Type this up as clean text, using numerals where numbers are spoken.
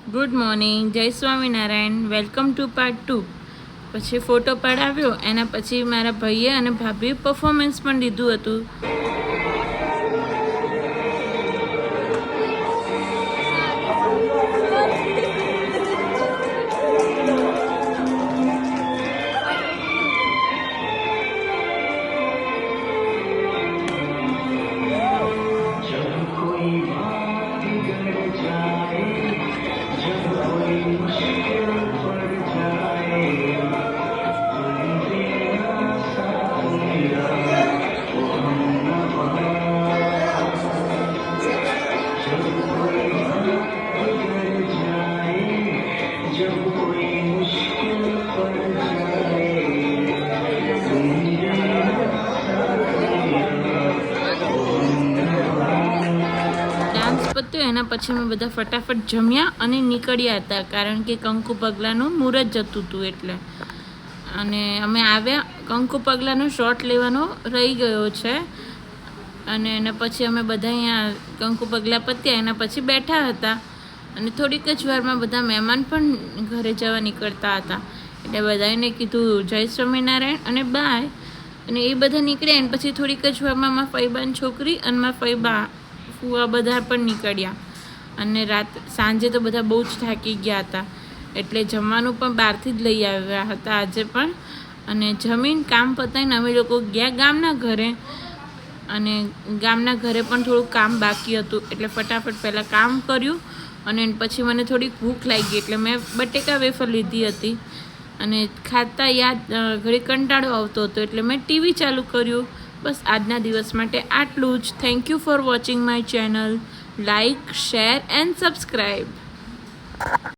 Good morning, જય Swaminarayan. Welcome to part 2. પછી photo પડાવ્યો, એના પછી મારા ભાઈએ અને ભાભીએ પરફોર્મન્સ પણ લીધું હતું. પત્યો એના પછી અમે બધા ફટાફટ જમ્યા અને નીકળ્યા હતા, કારણ કે કંકુ પગલાંનું મુહૂર્ત જતું હતું એટલે. અને અમે આવ્યા, કંકુ પગલાંનો શોટ લેવાનો રહી ગયો છે. અને એના પછી અમે બધા અહીંયા કંકુ પગલાં પત્યા એના પછી બેઠા હતા. અને થોડીક જ વારમાં બધા મહેમાન પણ ઘરે જવા નીકળતા હતા, એટલે બધાને કીધું જય સ્વામિનારાયણ અને બાય. અને એ બધા નીકળ્યા. અને પછી થોડીક જ વારમાં મારા ફઈબાની છોકરી અને મારા ફઈબા ફુવા બધા પણ નીકળ્યા. અને સાંજે તો બધા બહુ જ થાકી ગયા હતા, એટલે જમવાનું પણ બહારથી જ લઈ આવ્યા હતા આજે પણ. અને જમીન કામ પતાવીને અમે લોકો ગયા ગામના ઘરે. અને ગામના ઘરે પણ થોડુંક કામ બાકી હતું, એટલે ફટાફટ પહેલાં કામ કર્યું. અને પછી મને થોડીક ભૂખ લાગી, એટલે મેં બટેકા વેફર લીધી હતી. અને ખાતા ઘડી કંટાળો આવતો હતો, એટલે મેં ટીવી ચાલુ કર્યું. બસ આજના દિવસ માટે આટલું જ. Thank you for watching my channel. Like, share and subscribe.